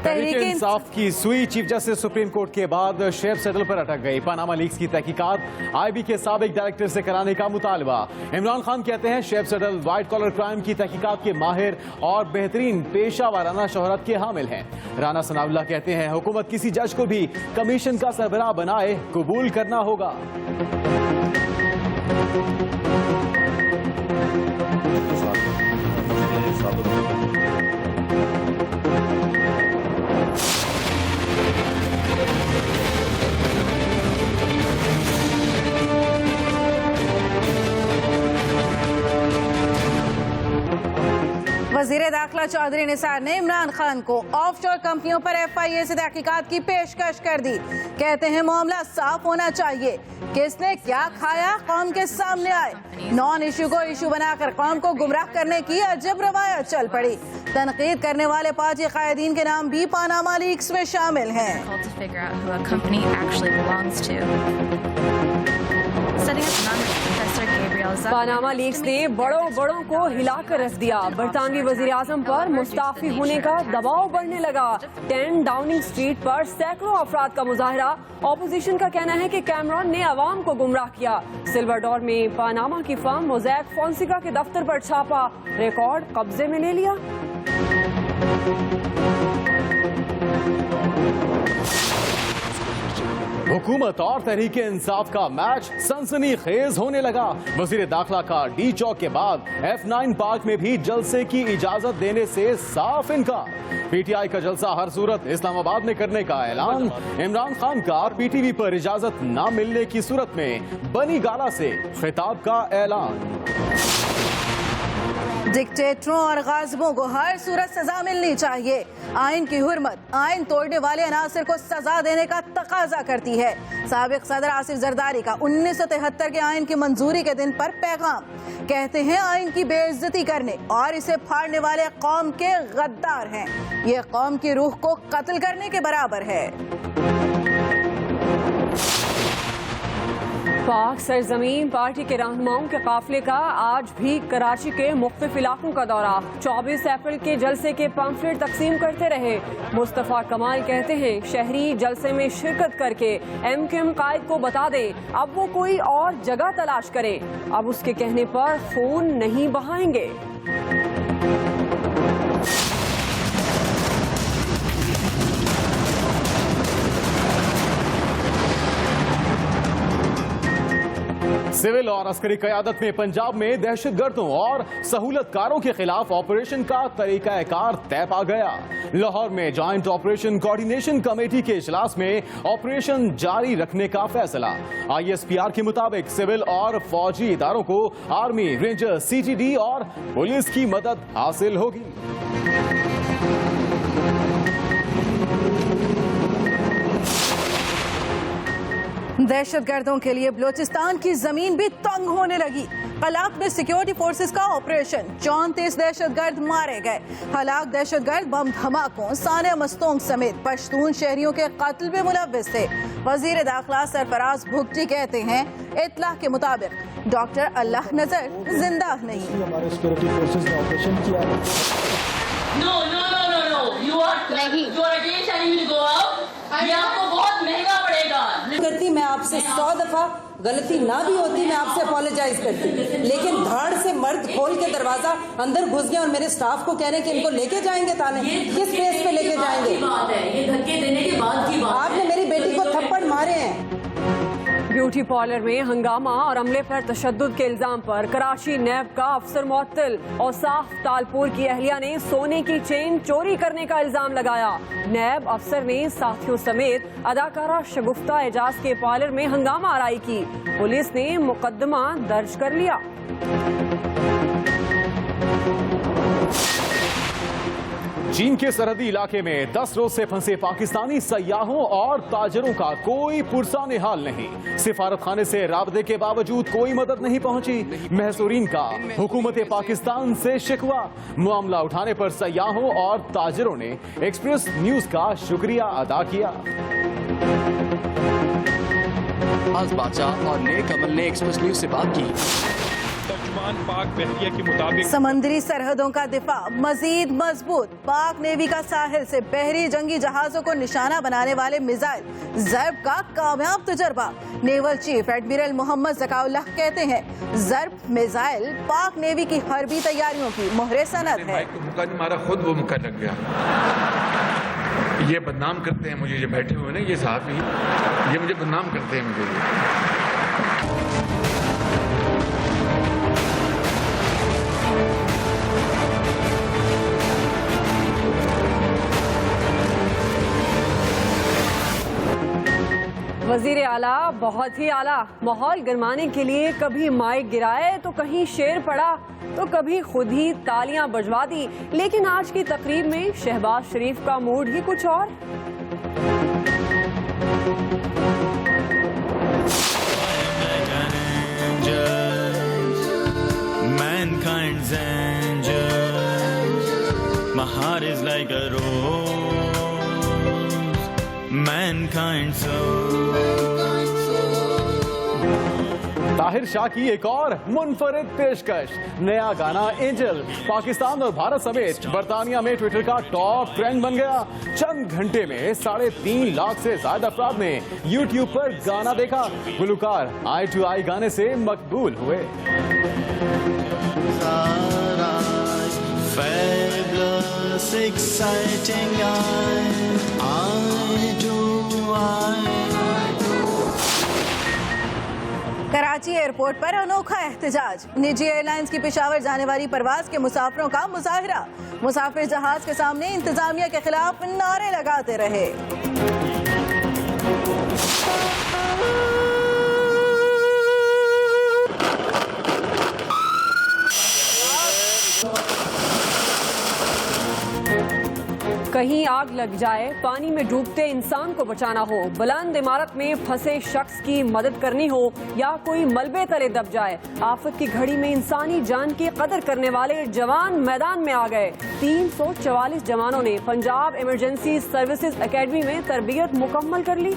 तहरीक इंसाफ की सुई chief justice supreme court के बाद शेब सेटल पर अटक गई। पनामा लीक्स की तहकीकात आईबी के साबिक डायरेक्टर से कराने का मुतालबा। इमरान खान कहते हैं शेब सेटल व्हाइट कॉलर क्राइम की तहकीकात के माहिर और बेहतरीन पेशा वाराना शोहरत के हामिल हैं। राना सनाउल्लाह कहते हैं हुकूमत किसी जज को भी कमीशन का सरबराह बनाए कबूल करना होगा। वजीर दाखिला चौधरी निसार ने इमरान खान को ऑफशोर कंपनियों पर FIA से तहकीकात की पेशकश कर दी। कहते हैं मामला साफ होना चाहिए, किसने क्या खाया कौम के सामने आए। नॉन इशू को इशू बनाकर कौम को गुमराह करने की अजब रवायत चल पड़ी। तनकीद करने वाले पार्टी कायदीन के नाम भी पनामा लीक्स में शामिल हैं। पनामा लीक्स ने बड़ों को हिलाकर रख दिया। बरतानवी वजीर आजम पर मुस्ताफी होने का दबाव बढ़ने लगा। 10 डाउनिंग स्ट्रीट पर सैकड़ों अफराद का मुजाहरा। ऑपोजिशन का कहना है कि कैमरॉन ने अवाम को गुमराह किया। सिल्वाडोर में पनामा की फर्म मोज़ैक फोंसेका के दफ्तर पर छापा, रिकॉर्ड कब्जे में ले लिया। हुकूमत और तहरीक इंसाफ का मैच सनसनीखेज होने लगा। वजीर दाखिला का डी चौक के बाद F9 पार्क में भी जलसे की इजाजत देने से साफ इनकार। PTI का जलसा हर सूरत इस्लामाबाद में करने का ऐलान। इमरान खान का PTV पर इजाजत न मिलने की सूरत में बनी गाला से खिताब का ऐलान। डिक्टेटरों और गाजिबों को हर सूरत सजा मिलनी चाहिए। आइन की हुर्मत आइन तोड़ने वाले अनासिर को सजा देने का तकाजा करती है। साबिक सदर आसिफ जरदारी का 1973 के आइन की मंजूरी के दिन पर पैगाम। कहते हैं आइन की बेइज्जती करने और इसे फाड़ने वाले कौम के गद्दार हैं। ये कौम की रूह को कत्ल करने के बराबर है। पाक सरजमीन पार्टी के रहनुमाओं के काफिले का आज भी कराची के मुख्तलिफ इलाकों का दौरा। 24 अप्रैल के जलसे के पम्फलेट तकसीम करते रहे। मुस्तफा कमाल कहते हैं शहरी जलसे में शिरकत करके MQM कायद को बता दे अब वो कोई और जगह तलाश करे, अब उसके कहने पर खून नहीं बहाएंगे। सिविल और अस्करी क़यादत में पंजाब में दहशतगर्दों और सहूलतकारों के खिलाफ ऑपरेशन का तरीकाकार तय पा गया। लाहौर में जॉइंट ऑपरेशन कोऑर्डिनेशन कमेटी के इजलास में ऑपरेशन जारी रखने का फैसला। ISPR के मुताबिक सिविल और फौजी इदारों को आर्मी, रेंजर, CTD और पुलिस की मदद हासिल होगी। दहशतगर्दों के लिए बलोचिस्तान की जमीन भी तंग होने लगी। हलाक में सिक्योरिटी फोर्सेस का ऑपरेशन, 34 दहशतगर्द मारे गए। हलाक दहशतगर्द बम धमाकों, सानिया मस्तोंग समेत पश्तून शहरियों के कत्ल में मुलव्विस थे। वजीर दाखिला सरफराज भुगटी कहते हैं इत्तला के मुताबिक डॉक्टर अल्लाह नजर जिंदा नहीं। हमारे सिक्योरिटी फोर्सेस ने ऑपरेशन किया। ये आपको बहुत महंगा पड़ेगा। करती मैं आपसे 100 दफा गलती ना भी होती मैं आपसे अपोलोजाइज करती, लेकिन धाड़ से मर्द खोल के दरवाजा अंदर घुस गए और मेरे स्टाफ को कह रहे हैं कि इनको लेके जाएंगे थाने। किस बेस पे लेके जाएंगे? बात है ये धक्के देने के बाद की बात। आपने मेरी बेटी को थप्पड़ मारे हैं। ब्यूटी पार्लर में हंगामा और अमले पर तशद्दुद के इल्जाम पर कराची नैब का अफसर मुअत्तल। और साफ तालपुर की अहलिया ने सोने की चेन चोरी करने का इल्जाम लगाया। नैब अफसर ने साथियों समेत अदाकारा शगुफ्ता एजाज के पार्लर में हंगामा आराई की। पुलिस ने मुकदमा दर्ज कर लिया। चीन के सरहदी इलाके में 10 रोज से फंसे पाकिस्तानी सयाहों और ताजरों का कोई पुरसाने हाल नहीं। सिफारत खाने से राबते के बावजूद कोई मदद नहीं पहुंची। महसूरीन का हुकूमत पाकिस्तान से शिकवा। मामला उठाने पर सयाहों और ताजरों ने एक्सप्रेस न्यूज का शुक्रिया अदा किया। आज बादशाह और नेक अमल ने एक्सप्रेस न्यूज से बात की। पाक बहरिया के मुताबिक समंदरी सरहदों का दिफा मजीद मजबूत। पाक नेवी का साहिल से बहरी जंगी जहाजों को निशाना बनाने वाले मिसाइल ज़र्ब का कामयाब तजर्बा। Naval chief admiral Mohammad Zakaullah कहते हैं ज़र्ब मिसाइल पाक नेवी की हरबी तैयारियों की मोहरे सनद है। मुक्का नहीं मारा, खुद वो मुक्का लग गया। ये बदनाम करते हैं मुझे, ये बैठे हुए ना ये साहब ये मुझे बदनाम करते हैं मुझे। वजीर आला बहुत ही आला। माहौल गरमाने के लिए कभी माइक गिराए तो कहीं शेर पड़ा तो कभी खुद ही तालियां बजवा दी। लेकिन आज की तकरीब में शहबाज शरीफ का मूड ही कुछ और। Mankind's angels, my heart is like a rose, mankind's soul. Tahir Shah की एक और मुनफरिद पेशकश। नया गाना एंजल पाकिस्तान और भारत समेत बर्तानिया में ट्विटर का टॉप ट्रेंड बन गया। चंद घंटे में 3.5 लाख से ज्यादा अफराद ने यूट्यूब पर गाना देखा। गुलकार आई टू आई गाने से मकबूल हुए। Fabulous, exciting, eye to eye. Karachi airport पर अनोखा एहतजाज। निजी एयरलाइंस की पेशावर जाने वाली परवाज के मुसाफिरों का मुजाहिरा। मुसाफिर जहाज के सामने इंतजामिया के खिलाफ नारे लगाते रहे। कहीं आग लग जाए, पानी में डूबते इंसान को बचाना हो, बुलंद इमारत में फंसे शख्स की मदद करनी हो या कोई मलबे तले दब जाए, आफत की घड़ी में इंसानी जान की कदर करने वाले जवान मैदान में आ गए। 344 जवानों ने पंजाब इमरजेंसी सर्विसेज एकेडमी में तरबियत मुकम्मल कर ली।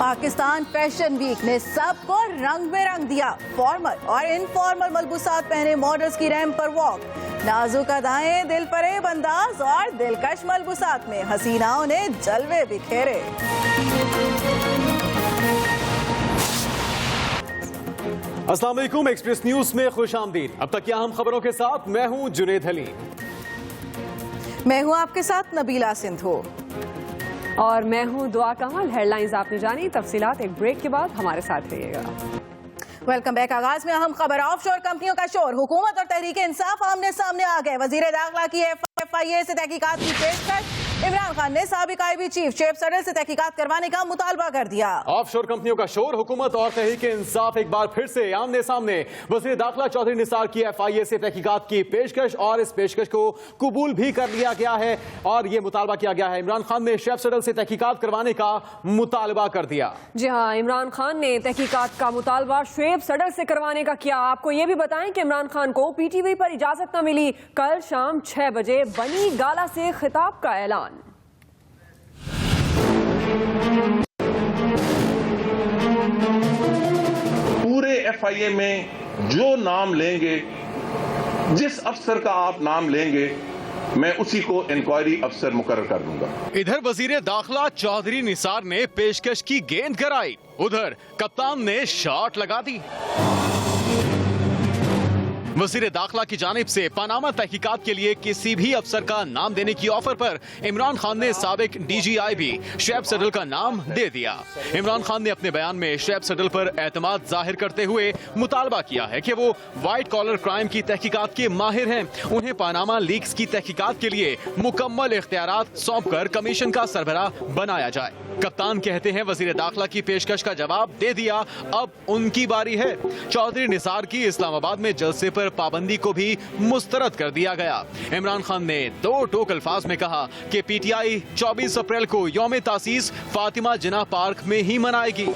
पाकिस्तान फैशन वीक ने सबको रंग में रंग दिया। फॉर्मल और इनफॉर्मल मलबूसात पहने मॉडल्स की रैंप पर वॉक। नाजुक अदाएं, दिल फरेब अंदाज और दिलकश मलबूसात में हसीनाओं ने जलवे बिखेरे। अस्सलाम वालेकुम, एक्सप्रेस न्यूज में खुशामदीद। अब तक की अहम खबरों के साथ मैं हूं जुनेद अली। मैं हूं आपके साथ नबीला सिंधु और मैं हूं दुआ कमल। हेडलाइंस आपने जानी, तफसीलात एक ब्रेक के बाद हमारे साथ रहिएगा। Welcome back. आगाज में अहम खबर, ऑफशोर कंपनियों का शोर। हुकूमत और तहरीक इंसाफ आमने सामने आ गए। वजीर दाखिला की FIA से तहकीकात की पेशकश। इमरान खान ने साबिक IB चीफ शुएब सडर से तहकीकात करवाने का मुतालबा कर दिया। ऑफशोर कंपनियों का शोर, हुकूमत और तहरीक इंसाफ एक बार फिर से आमने सामने। वजीर दाखिला चौधरी निसार की FIA से तहकीकात की पेशकश और इस पेशकश को कबूल भी कर लिया गया है और ये मुतालबा किया गया है। इमरान खान ने शुएब सडर से तहकीकात करवाने का मुतालबा कर दिया। जी हाँ, इमरान खान ने तहकीकात का मुतालबा शुएब सडर से करवाने का किया। आपको ये भी बताएं कि इमरान खान को PTV पर इजाजत न मिली। कल शाम 6 बजे बनी गाला से खिताब का ऐलान। पूरे FIA में जो नाम लेंगे, जिस अफसर का आप नाम लेंगे, मैं उसी को इंक्वायरी अफसर मुकर्रर कर दूंगा। इधर वजीर दाखिला चौधरी निसार ने पेशकश की गेंद कराई, उधर कप्तान ने शॉट लगा दी। वजीर दाखिला की जानिब से पनामा तहकीकात के लिए किसी भी अफसर का नाम देने की ऑफर पर इमरान खान ने साबिक DGIB शुएब सडर का नाम दे दिया। इमरान खान ने अपने बयान में शुएब सडर पर एतमाद जाहिर करते हुए मुतालबा किया है कि वो व्हाइट कॉलर क्राइम की तहकीकात के माहिर हैं। उन्हें पनामा लीक्स की तहकीकात के लिए मुकम्मल इख्तियारात सौंप कर कमीशन का सरबराह बनाया जाए। कप्तान कहते हैं वजीर दाखिला की पेशकश का जवाब दे दिया, अब उनकी बारी है। चौधरी निसार की इस्लामाबाद में जलसे पर पाबंदी को भी मुस्तरद कर दिया गया। इमरान खान ने 2 टोक अल्फाज में कहा कि PTI 24 अप्रैल को यौम तासीस फातिमा जिन्ना पार्क में ही मनाएगी।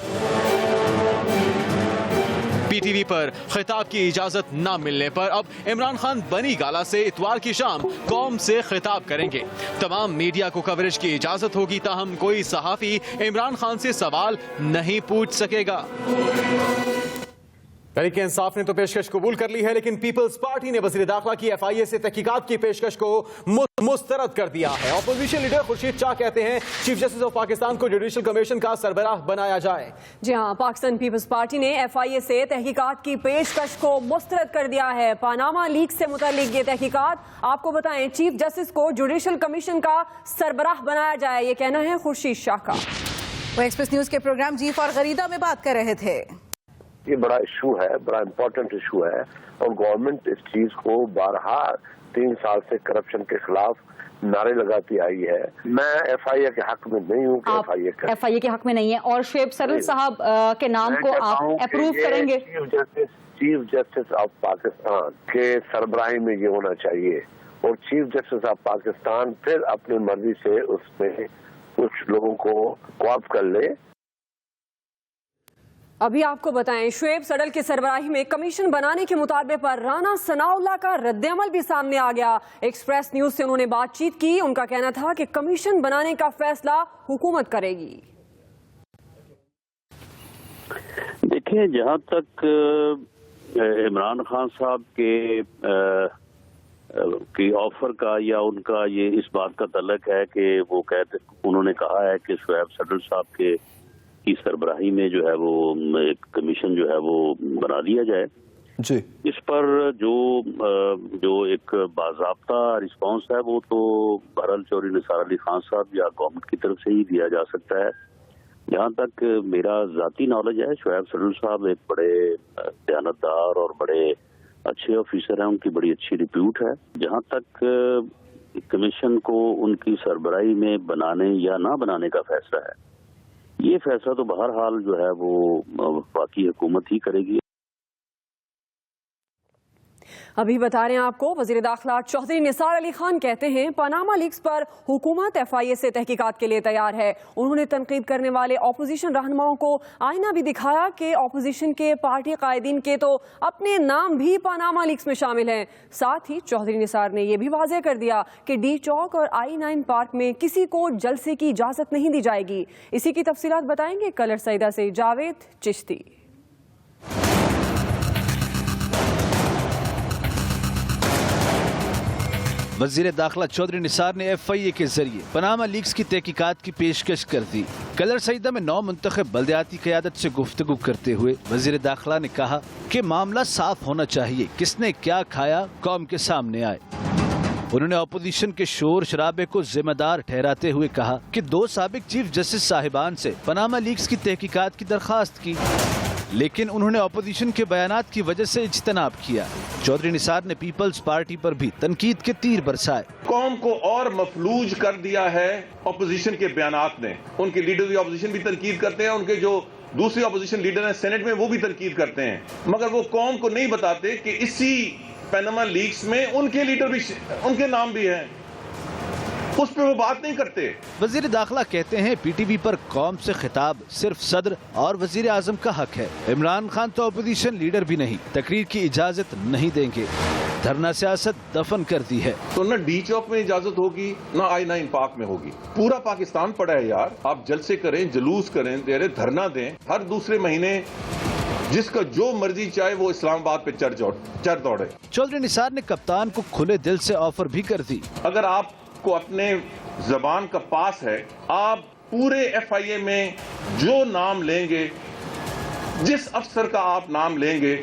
PTV पर खिताब की इजाजत न मिलने पर अब इमरान खान बनी गाला से इतवार की शाम कौम से खिताब करेंगे। तमाम मीडिया को कवरेज की इजाजत होगी, ताहम कोई सहाफी इमरान खान से सवाल नहीं पूछ सकेगा। तहरीक इंसाफ ने तो पेशकश कबूल कर ली है, लेकिन पीपल्स पार्टी ने वज़ीर दाखिला की FIA से तहकीकात की पेशकश को मुस्तरद कर दिया है। अपोजिशन लीडर खुर्शीद शाह कहते हैं चीफ जस्टिस ऑफ पाकिस्तान को जुडिशल कमीशन का सरबराह बनाया जाए। जी हाँ, पाकिस्तान पीपल्स पार्टी ने FIA से तहकीकात की पेशकश को मुस्तरद कर दिया है। पानामा लीक्स से मुतालिक ये तहकीकात, आपको बताएं, चीफ जस्टिस को जुडिशल कमीशन का सरबराह बनाया जाए, ये कहना है खुर्शीद शाह का। वो एक्सप्रेस न्यूज के प्रोग्राम जी फॉर गरीदा में बात कर रहे थे। ये बड़ा इशू है, बड़ा इम्पोर्टेंट इशू है, और गवर्नमेंट इस चीज को बारहा 3 साल से करप्शन के खिलाफ नारे लगाती आई है। मैं FIA के हक में नहीं हूँ कि FIA के हक में नहीं है, और शुएब सदल साहब के नाम को आप अप्रूव करेंगे? चीफ जस्टिस ऑफ पाकिस्तान के सरबराही में ये होना चाहिए, और चीफ जस्टिस ऑफ पाकिस्तान फिर अपनी मर्जी से उसमें कुछ लोगों को कॉप कर ले। अभी आपको बताएं, शुएब सडल के सरबराही में कमीशन बनाने के मुतालबे पर राना सनाउल्लाह का रद्दअमल भी सामने आ गया। एक्सप्रेस न्यूज से उन्होंने बातचीत की, उनका कहना था कि कमीशन बनाने का फैसला हुकूमत करेगी। देखिए, जहां तक इमरान खान साहब की ऑफर का या उनका ये इस बात का तल्लक है कि वो उन्होंने कहा है कि शुएब सडल साहब की सरबराही में जो है वो एक कमीशन जो है वो बना दिया जाए जी। इस पर जो एक बाज़ाब्ता रिस्पांस है वो तो बहरहाल चौधरी निसार अली खान साहब या गवर्नमेंट की तरफ से ही दिया जा सकता है। जहाँ तक मेरा ज़ाती नॉलेज है, शुएब सडल साहब एक बड़े दयानतदार और बड़े अच्छे ऑफिसर हैं, उनकी बड़ी अच्छी रिप्यूट है। जहाँ तक कमीशन को उनकी सरबराही में बनाने या ना बनाने का फैसला है, ये फैसला तो बहरहाल जो है वो वफाकी हुकूमत ही करेगी। अभी बता रहे हैं आपको, वजीर दाखिला चौधरी निसार अली खान कहते हैं पनामा लीक्स पर हुकूमत FIA से तहकीकात के लिए तैयार है। उन्होंने तनकीद करने वाले अपोजिशन रहनुमाओं को आईना भी दिखाया कि अपोजिशन के पार्टी कायदीन के तो अपने नाम भी पनामा लीक्स में शामिल हैं। साथ ही चौधरी निसार ने यह भी वाज़ेह कर दिया कि D चौक और I9 पार्क में किसी को जलसे की इजाजत नहीं दी जाएगी। इसी की तफसीलात बताएंगे कलर सईदा से जावेद चिश्ती। वज़ीर दाखिला चौधरी निसार ने FIA के जरिए पनामा लीक्स की तहकीकात की पेशकश कर दी। कलर सईदा में 9 मुंतखब बल्दियाती क़यादत से गुफ्तगू करते हुए वज़ीर दाखिला ने कहा कि मामला साफ होना चाहिए, किसने क्या खाया कौम के सामने आए। उन्होंने अपोजिशन के शोर शराबे को जिम्मेदार ठहराते हुए कहा कि 2 साबिक चीफ जस्टिस साहिबान से पनामा लीक्स की तहकीकात की दरख्वास्त की, लेकिन उन्होंने अपोजिशन के बयानात की वजह से इज्तनाब किया। चौधरी निसार ने पीपल्स पार्टी पर भी तनकीद के तीर बरसाए। कौम को और मफलूज कर दिया है अपोजिशन के बयानात ने। उनके लीडर भी अपोजिशन भी तनकीद करते हैं, उनके जो दूसरे अपोजिशन लीडर हैं सेनेट में वो भी तनकीद करते हैं, मगर वो कौम को नहीं बताते कि इसी पनामा लीक्स में उनके लीडर भी, उनके नाम भी हैं, उस पर वो बात नहीं करते। वजीर दाखिला कहते हैं PTV पर कौम से खिताब सिर्फ सदर और वजीर आजम का हक है। इमरान खान तो अपोजिशन लीडर भी नहीं, तकरीर की इजाजत नहीं देंगे। धरना सियासत दफन कर दी है। तो न D चौक में इजाजत होगी, न I9 पार्क में होगी। पूरा पाकिस्तान पड़ा है यार, आप जलसे करें, जुलूस करें, धरना दें, हर दूसरे महीने जिसका जो मर्जी चाहे वो इस्लामाबाद पे चढ़ दौड़े। चौधरी निसार ने कप्तान को खुले दिल से ऑफर भी कर दी। अगर आपको अपने जबान का पास है, आप पूरे FIA में जो नाम लेंगे, जिस अफसर का आप नाम लेंगे,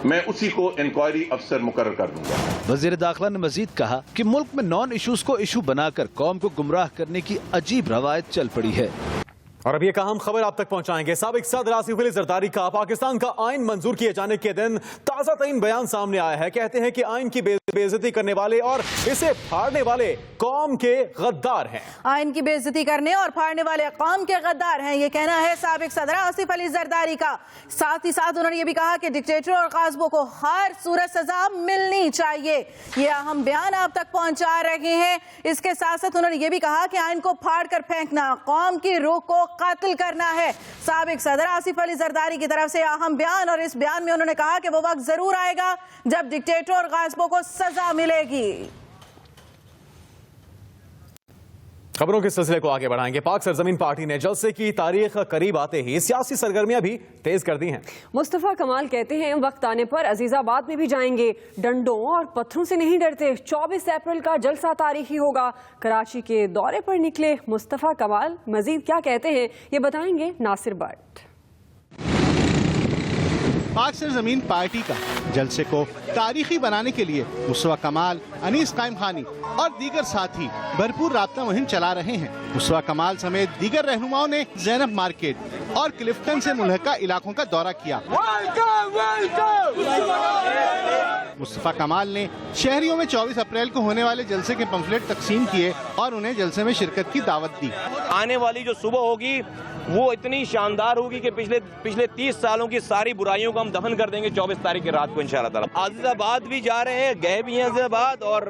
मैं उसी को इंक्वायरी अफसर मुकर्रर कर दूंगा। वजीर दाखिला ने मजीद कहा कि मुल्क में नॉन इशूज को इशू बनाकर कौम को गुमराह करने की अजीब रवायत चल पड़ी है। और अब ये अहम खबर आप तक पहुंचाएंगे। साबिक सदर आसिफ अली जरदारी का पाकिस्तान का आइन मंजूर किए जाने के दिन ताजा तरीन बयान सामने आया है। कहते हैं कि आइन की बेइज्जती करने वाले और इसे फाड़ने वाले कौम के गद्दार हैं। आइन की बेइज्जती करने और फाड़ने वाले कौम के गद्दार हैं, ये कहना है साबिक सदर आसिफ अली जरदारी का। साथ ही साथ उन्होंने ये भी कहा कि डिक्टेटरों और काज़बों को हर सूरत सजा मिलनी चाहिए। ये अहम बयान आप तक पहुंचा रहे हैं। इसके साथ साथ उन्होंने ये भी कहा कि आइन को फाड़ कर फेंकना कौम की रूह को قتل کرنا ہے۔ سابق صدر آصف علی زرداری کی طرف سے اہم بیان، اور اس بیان میں انہوں نے کہا کہ وہ وقت ضرور آئے گا جب ڈکٹیٹر اور غاصبوں کو سزا ملے گی۔ خبروں کے سلسلے کو آگے بڑھائیں گے۔ پاک سرزمین پارٹی نے جلسے کی تاریخ قریب آتے ہی سیاسی سرگرمیاں بھی تیز کر دی ہیں۔ مصطفیٰ کمال کہتے ہیں وقت آنے پر عزیز آباد میں بھی جائیں گے، ڈنڈوں اور پتھروں سے نہیں ڈرتے۔ 24 اپریل کا جلسہ تاریخی ہوگا۔ کراچی کے دورے پر نکلے مصطفیٰ کمال مزید کیا کہتے ہیں یہ بتائیں گے ناصر بٹ۔ پاک سرزمین پارٹی کا جلسے کو تاریخی بنانے کے لیے مصطفیٰ کمال، انیس قائم خانی اور دیگر ساتھی بھرپور رابطہ مہم چلا رہے ہیں۔ مصطفیٰ کمال سمیت دیگر رہنماؤں نے زینب مارکیٹ اور کلفٹن سے ملحقہ علاقوں کا دورہ کیا۔ مصطفیٰ کمال نے شہریوں میں 24 اپریل کو ہونے والے جلسے کے پمفلٹ تقسیم کیے اور انہیں جلسے میں شرکت کی دعوت دی۔ آنے والی جو صبح ہوگی وہ اتنی شاندار ہوگی کہ پچھلے 30 سالوں کی ساری برائیوں کو ہم دفن کر دیں گے 24 تاریخ کی رات کو انشاءاللہ تعالی۔ عزیز آباد بھی جا رہے ہیں، گئے بھی ہیں عزیز آباد، اور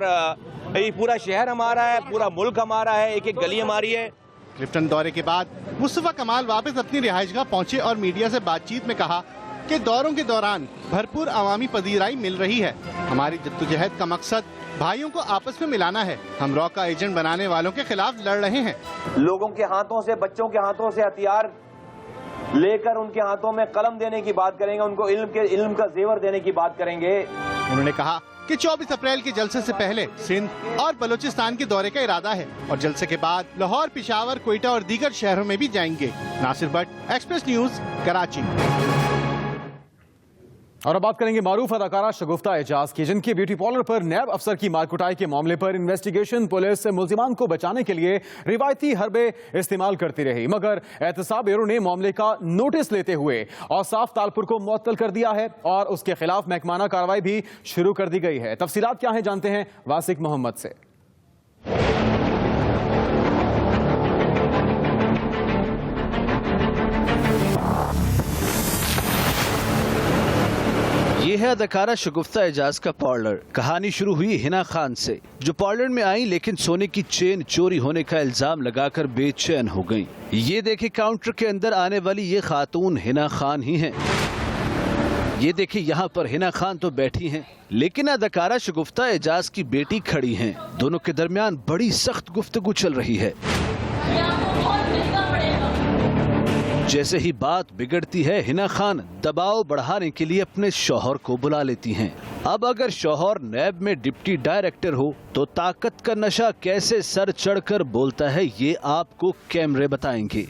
یہ پورا شہر ہمارا ہے، پورا ملک ہمارا ہے، ایک ایک گلی ہماری ہے۔ کلفٹن دورے کے بعد مصطفیٰ کمال واپس اپنی رہائش گاہ پہنچے اور میڈیا سے بات چیت میں کہا کہ دوروں کے دوران بھرپور عوامی پذیرائی مل رہی ہے۔ ہماری جدوجہد کا مقصد بھائیوں کو آپس میں ملانا ہے۔ ہم را کا ایجنٹ بنانے والوں کے خلاف لڑ رہے ہیں۔ لوگوں کے ہاتھوں سے، بچوں کے ہاتھوں سے ہتھیار لے کر ان کے ہاتھوں میں قلم دینے کی بات کریں گے، ان کو علم کا زیور دینے کی بات کریں گے۔ انہوں نے کہا کہ 24 اپریل کے جلسے سے پہلے سندھ اور بلوچستان کے دورے کا ارادہ ہے اور جلسے کے بعد لاہور، پشاور، کوئٹہ اور دیگر شہروں میں بھی جائیں گے۔ ناصر بٹ، ایکسپریس نیوز، کراچی۔ اور اب بات کریں گے معروف اداکارہ شگفتہ اعجاز کی، جن کے بیوٹی پارلر پر نیب افسر کی مار کٹائی کے معاملے پر انویسٹیگیشن پولیس ملزمان کو بچانے کے لیے روایتی حربے استعمال کرتی رہی، مگر احتساب بیورو نے معاملے کا نوٹس لیتے ہوئے اوصاف تالپور کو معطل کر دیا ہے اور اس کے خلاف محکمانہ کارروائی بھی شروع کر دی گئی ہے۔ تفصیلات کیا ہیں جانتے ہیں واسق محمد سے۔ یہ ہے اداکارہ شگفتہ اعجاز کا پارلر۔ کہانی شروع ہوئی ہنا خان سے، جو پارلر میں آئیں لیکن سونے کی چین چوری ہونے کا الزام لگا کر بے چین ہو گئیں۔ یہ دیکھیں کاؤنٹر کے اندر آنے والی یہ خاتون ہنا خان ہی ہیں۔ یہ دیکھیں یہاں پر ہنا خان تو بیٹھی ہیں لیکن اداکارہ شگفتہ اعجاز کی بیٹی کھڑی ہیں۔ دونوں کے درمیان بڑی سخت گفتگو چل رہی ہے۔ جیسے ہی بات بگڑتی ہے ہنا خان دباؤ بڑھانے کے لیے اپنے شوہر کو بلا لیتی ہیں۔ اب اگر شوہر نیب میں ڈپٹی ڈائریکٹر ہو تو طاقت کا نشہ کیسے سر چڑھ کر بولتا ہے یہ آپ کو کیمرے بتائیں گے۔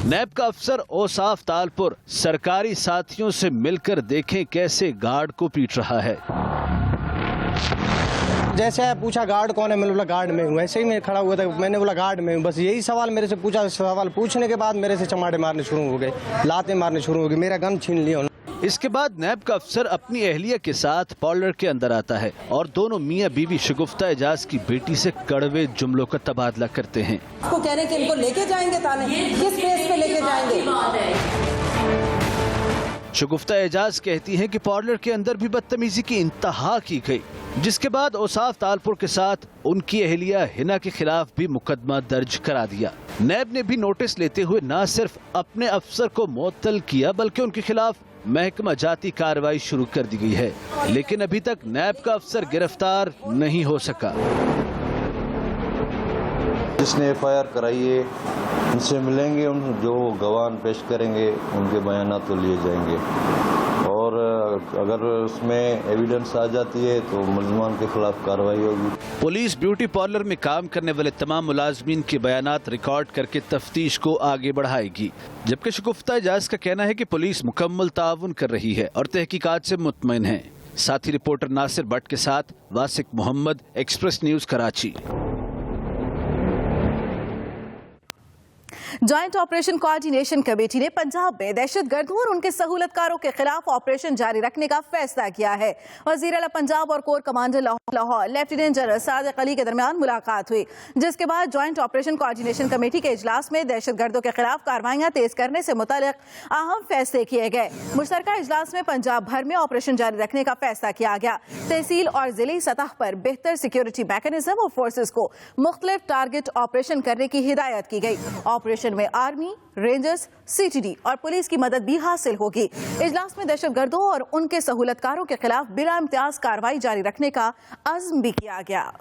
نیب کا افسر اوصاف تالپور سرکاری ساتھیوں سے مل کر دیکھیں کیسے گارڈ کو پیٹ رہا ہے۔ جیسے پوچھا گارڈ کون ہے، میں نے بولا گارڈ میں ہوں، ایسے ہی میں کھڑا ہوا تھا، میں نے بولا گارڈ میں ہوں، بس یہی سوال میرے سے پوچھا۔ سوال پوچھنے کے بعد میرے سے چماٹے مارنے شروع ہو گئے، لاتیں مارنے شروع ہو گئی، میرا گن چھین لیا۔ اس کے بعد نیب کا افسر اپنی اہلیہ کے ساتھ پارلر کے اندر آتا ہے اور دونوں میاں بیوی شگفتہ اعجاز کی بیٹی سے کڑوے جملوں کا تبادلہ کرتے ہیں۔ اس کو کہہ رہے کہ ان کو لے کے جائیں گے تانے، کس بیس پہ لے کے جائیں گے؟ شگفتہ اعجاز کہتی ہیں کہ پارلر کے اندر بھی بدتمیزی کی انتہا کی گئی، جس کے بعد اوصاف تالپور کے ساتھ ان کی اہلیہ ہنا کے خلاف بھی مقدمہ درج کرا دیا۔ نیب نے بھی نوٹس لیتے ہوئے نہ صرف اپنے افسر کو معطل کیا بلکہ ان کے خلاف محکمہ جاتی کارروائی شروع کر دی گئی ہے، لیکن ابھی تک نیب کا افسر گرفتار نہیں ہو سکا۔ جس نے ایف آئی آر کرائی ہے ان سے ملیں گے، ان جو گواہ پیش کریں گے ان کے بیانات تو لیے جائیں گے، اور اگر اس میں ایویڈنس آ جاتی ہے تو ملزمان کے خلاف کارروائی ہوگی۔ پولیس بیوٹی پارلر میں کام کرنے والے تمام ملازمین کے بیانات ریکارڈ کر کے تفتیش کو آگے بڑھائے گی، جبکہ شگفتہ اعجاز کا کہنا ہے کہ پولیس مکمل تعاون کر رہی ہے اور تحقیقات سے مطمئن ہے۔ ساتھی رپورٹر ناصر بٹ کے ساتھ Wasiq Muhammad, Express News, Karachi. Joint operation coordination committee ने पंजाब में दहशतगर्दों और उनके सहूलतकारों के खिलाफ ऑपरेशन जारी रखने का फैसला किया है। वजीर आला पंजाब और core commander Lahore lieutenant general Sadiq Ali के दरमियान मुलाकात हुई, जिसके बाद जॉइंट ऑपरेशन कोऑर्डिनेशन कमेटी के इजलास में दहशतगर्दों के खिलाफ कार्रवाइयां तेज करने से मुतालिक अहम फैसले किए गए। मुश्तरका इजलास में पंजाब भर में ऑपरेशन जारी रखने का फैसला किया गया। तहसील और जिले सतह पर बेहतर सिक्योरिटी मैकेनिज्म और फोर्सेस को मुख्तलिफ टारगेट ऑपरेशन करने की हिदायत की गई। ऑपरेशन में आर्मी, रेंजर्स, सीटीडी और पुलिस की मदद भी हासिल होगी। इजलास में दहशतगर्दों और उनके सहूलतकारों के खिलाफ बिला इम्तियाज कार्रवाई जारी रखने का अज़्म भी किया गया।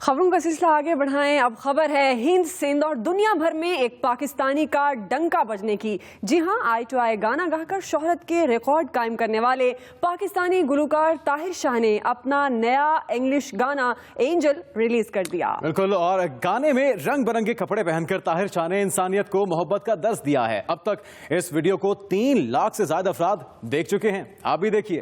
खबरों का सिलसिला आगे बढ़ाएं। अब खबर है हिंद, सिंध और दुनिया भर में एक पाकिस्तानी का डंका बजने की। जी हां, आई टू आई गाना गाकर शोहरत के रिकॉर्ड कायम करने वाले पाकिस्तानी गुलकार ताहिर शाह ने अपना नया इंग्लिश गाना एंजल रिलीज कर दिया। बिल्कुल, और गाने में रंग बिरंगे कपड़े पहनकर ताहिर शाह ने इंसानियत को मोहब्बत का दर्स दिया है। अब तक इस वीडियो को 3 लाख से ज्यादा अफराद देख चुके हैं। आप भी देखिए।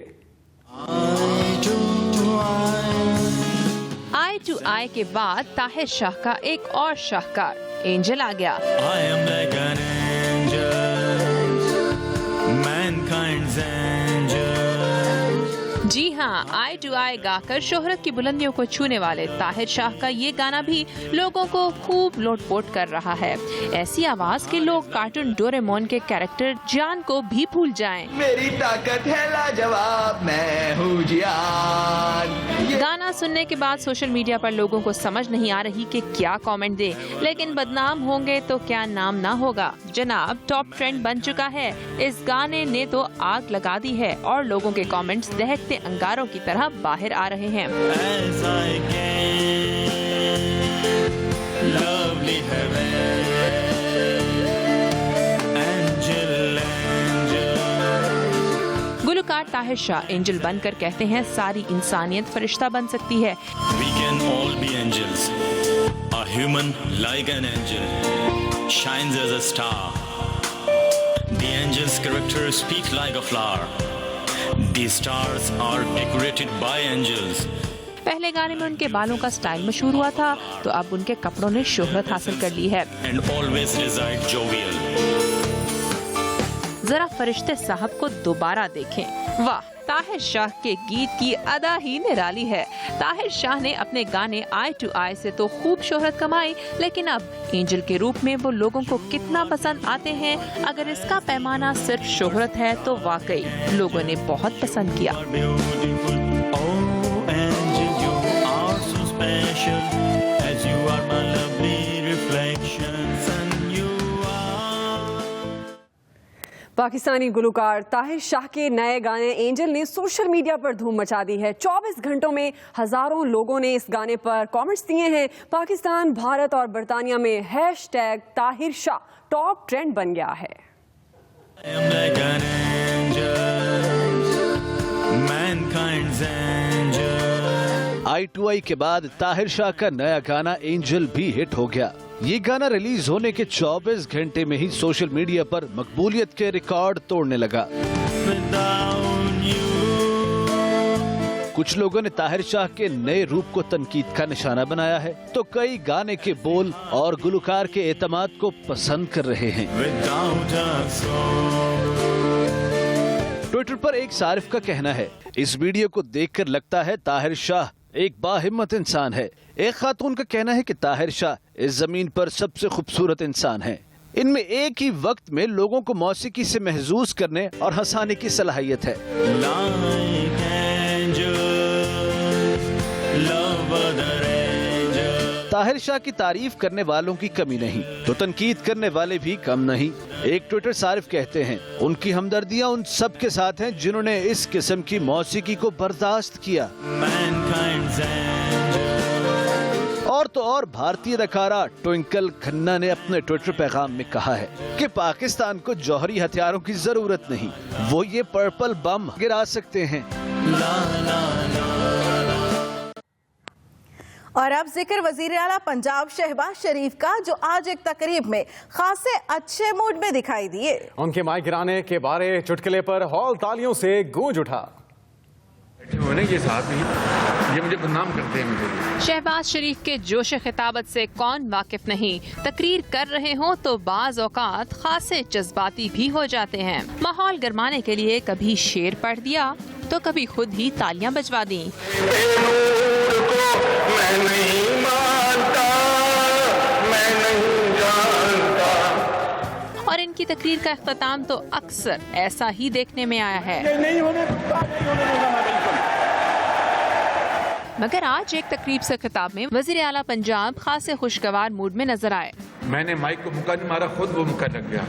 आई टू आई के बाद ताहिर शाह का एक और शाहकार एंजल आ गया। I am like an angel, mankind's angel. जी हाँ, आई टू आई गाकर शोहरत की बुलंदियों को छूने वाले ताहिर शाह का ये गाना भी लोगों को खूब लोटपोट कर रहा है। ऐसी आवाज के लोग कार्टून डोरेमोन के कैरेक्टर जान को भी भूल जाएं। मेरी ताकत है लाजवाब, मैं हूँ जान। गाना सुनने के बाद सोशल मीडिया पर लोगों को समझ नहीं आ रही कि क्या कमेंट दे, लेकिन बदनाम होंगे तो क्या नाम ना होगा। जनाब, टॉप ट्रेंड बन चुका है। इस गाने ने तो आग लगा दी है और लोगों के कमेंट्स दहकते अंगारों की तरह बाहर आ रहे हैं। As I can, lovely heaven, angel, angel. गुलकार ताहिर शाह एंजल बनकर कहते हैं सारी इंसानियत फरिश्ता बन सकती है। We can all be angels. A human like an angel shines as a star. The angel's character speak like a flower. The stars are decorated by angels. पहले गाने में उनके बालों का स्टाइल मशहूर हुआ था, तो अब उनके कपड़ों ने शोहरत हासिल कर ली है। And always reside jovial. जरा फरिश्ते साहब को दोबारा देखें। वाह, ताहिर शाह के गीत की अदा ही निराली है। ताहिर शाह ने अपने गाने आई टू आई से तो खूब शोहरत कमाई, लेकिन अब एंजल के रूप में वो लोगों को कितना पसंद आते हैं। अगर इसका पैमाना सिर्फ शोहरत है तो वाकई लोगों ने बहुत पसंद किया। पाकिस्तानी गुलकार ताहिर शाह के नए गाने एंजल ने सोशल मीडिया पर धूम मचा दी है। 24 घंटों में हजारों लोगों ने इस गाने पर कमेंट्स दिए हैं। पाकिस्तान, भारत और बर्तानिया में hashtag Tahir Shah top trend बन गया है। I am like an angel, mankind's angel. Eye to eye के बाद ताहिर शाह का नया गाना एंजल भी हिट हो गया। ये गाना रिलीज होने के 24 घंटे में ही सोशल मीडिया पर मकबूलियत के रिकॉर्ड तोड़ने लगा। कुछ लोगों ने ताहिर शाह के नए रूप को तनकीद का निशाना बनाया है, तो कई गाने के बोल और गुलकार के एतमाद को पसंद कर रहे हैं। ट्विटर पर एक सारिफ का कहना है, इस वीडियो को देखकर लगता है ताहिर शाह एक बाहिम्मत इंसान है। एक खातून का कहना है कि ताहिर शाह इस जमीन पर सबसे खूबसूरत इंसान है। इनमें एक ही वक्त में लोगों को मौसीकी से महजूज करने और हंसाने की सलाहियत है। ताहिर शाह की तारीफ करने वालों की कमी नहीं, तो तनकीद करने वाले भी कम नहीं। एक ट्विटर सारिफ कहते हैं, उनकी हमदर्दियां उन सब के साथ हैं जिन्होंने इस किस्म की मौसीकी को बर्दाश्त किया। और तो और भारतीय अदाकारा ट्विंकल खन्ना ने अपने ट्विटर पैगाम में कहा है कि पाकिस्तान को जौहरी हथियारों की जरूरत नहीं, वो ये पर्पल बम गिरा सकते हैं। और अब जिक्र वजीर आला पंजाब शहबाज शरीफ का, जो आज एक तकरीब में खासे अच्छे मूड में दिखाई दिए। उनके माइक गिराने के बारे चुटकुले पर हॉल तालियों से गूंज उठा। बैठे हुए ना ये साहब ही, ये मुझे बदनाम करते हैं मुझे। शहबाज शरीफ के जोश खिताबत से कौन वाकिफ नहीं। तकरीर कर रहे हो तो बाज औकात खासे जज्बाती भी हो जाते हैं। माहौल गरमाने के लिए कभी शेर पढ़ दिया तो कभी खुद ही तालियां बजवा दी। और इनकी तकरीर का इख्तिताम तो अक्सर ऐसा ही देखने में आया है। मगर आज एक तकरीब से खिताब में वजीर आला पंजाब खासे खुशगवार मूड में नजर आए। मैंने माइक को मुक्का नहीं मारा, खुद वो मुक्का लग गया।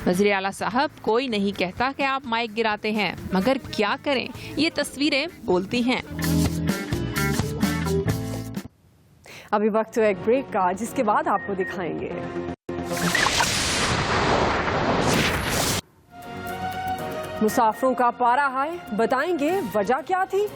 वजीर आला साहब, कोई नहीं कहता कि आप माइक गिराते हैं, मगर क्या करें, ये तस्वीरें बोलती हैं। अभी वक्त है एक ब्रेक का, जिसके बाद आपको दिखाएंगे मुसाफिरों का पारा हाय, बताएंगे वजह क्या थी।